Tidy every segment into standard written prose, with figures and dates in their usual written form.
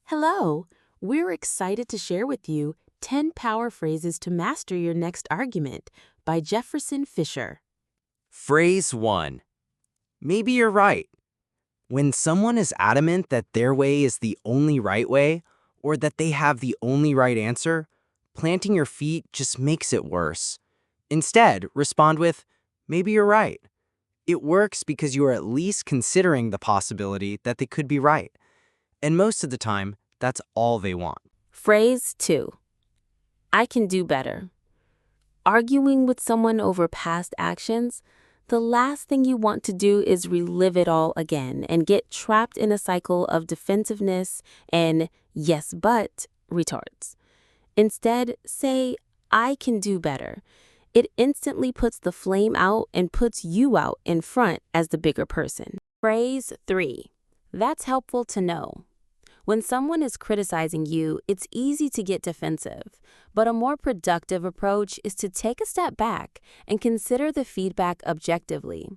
Hello! We're excited to share with you 10 Power Phrases to Master Your Next Argument by Jefferson Fisher. Phrase 1. Maybe you're right. When someone is adamant that their way is the only right way, or that they have the only right answer, planting your feet just makes it worse. Instead, respond with, maybe you're right. It works because you are at least considering the possibility that they could be right. And most of the time, that's all they want. Phrase 2. I can do better. Arguing with someone over past actions, the last thing you want to do is relive it all again and get trapped in a cycle of defensiveness and yes, but retards. Instead, say, I can do better. It instantly puts the flame out and puts you out in front as the bigger person. Phrase 3. That's helpful to know. When someone is criticizing you, it's easy to get defensive, but a more productive approach is to take a step back and consider the feedback objectively.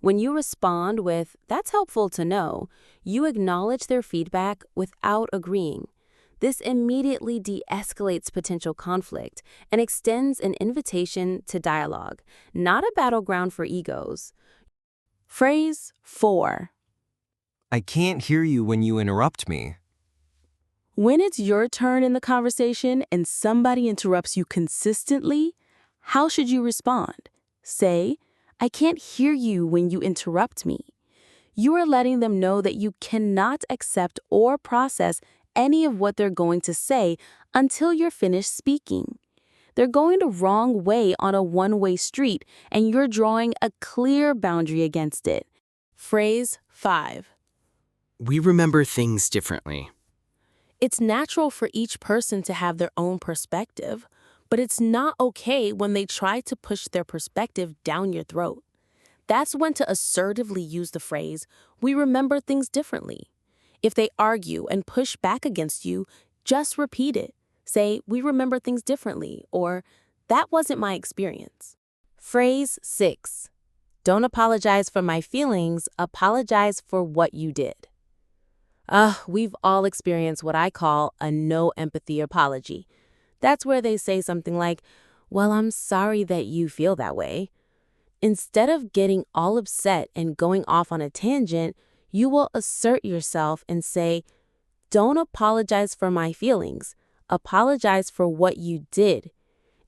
When you respond with, that's helpful to know, you acknowledge their feedback without agreeing. This immediately de-escalates potential conflict and extends an invitation to dialogue, not a battleground for egos. Phrase 4. I can't hear you when you interrupt me. When it's your turn in the conversation and somebody interrupts you consistently, how should you respond? Say, I can't hear you when you interrupt me. You are letting them know that you cannot accept or process any of what they're going to say until you're finished speaking. They're going the wrong way on a one-way street, and you're drawing a clear boundary against it. Phrase 5. We remember things differently. It's natural for each person to have their own perspective, but it's not okay when they try to push their perspective down your throat. That's when to assertively use the phrase, we remember things differently. If they argue and push back against you, just repeat it. Say, we remember things differently, or that wasn't my experience. Phrase 6. Don't apologize for my feelings, apologize for what you did. We've all experienced what I call a no empathy apology. That's where they say something like, well, I'm sorry that you feel that way. Instead of getting all upset and going off on a tangent, you will assert yourself and say, don't apologize for my feelings. Apologize for what you did.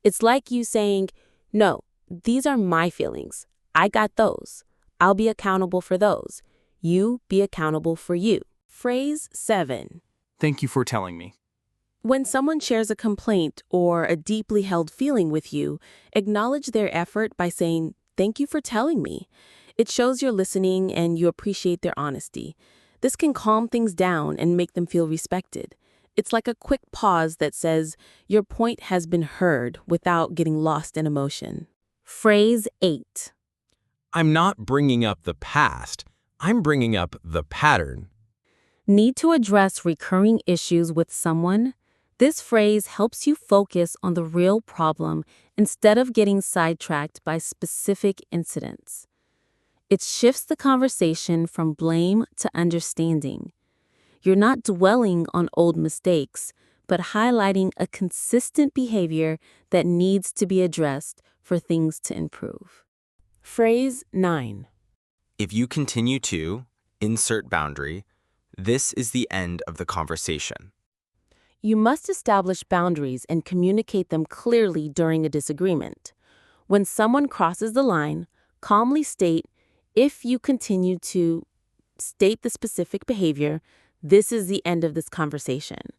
It's like you saying, no, these are my feelings. I got those. I'll be accountable for those. You be accountable for you. Phrase 7. Thank you for telling me. When someone shares a complaint or a deeply held feeling with you, acknowledge their effort by saying, thank you for telling me. It shows you're listening and you appreciate their honesty. This can calm things down and make them feel respected. It's like a quick pause that says, your point has been heard without getting lost in emotion. Phrase 8. I'm not bringing up the past. I'm bringing up the pattern. Need to address recurring issues with someone? This phrase helps you focus on the real problem instead of getting sidetracked by specific incidents. It shifts the conversation from blame to understanding. You're not dwelling on old mistakes, but highlighting a consistent behavior that needs to be addressed for things to improve. Phrase 9. If you continue to insert boundary, this is the end of the conversation. You must establish boundaries and communicate them clearly during a disagreement. When someone crosses the line, calmly state, if you continue to state the specific behavior, this is the end of this conversation.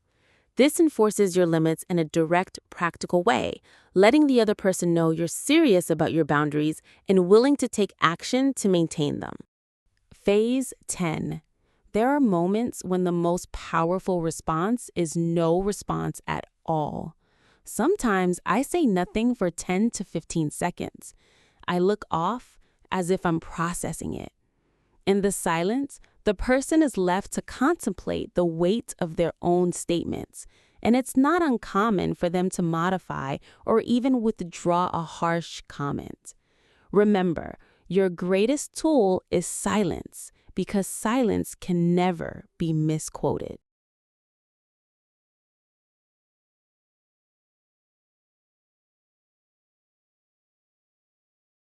This enforces your limits in a direct, practical way, letting the other person know you're serious about your boundaries and willing to take action to maintain them. Phase 10. There are moments when the most powerful response is no response at all. Sometimes I say nothing for 10 to 15 seconds. I look off as if I'm processing it. In the silence, the person is left to contemplate the weight of their own statements, and it's not uncommon for them to modify or even withdraw a harsh comment. Remember, your greatest tool is silence, because silence can never be misquoted.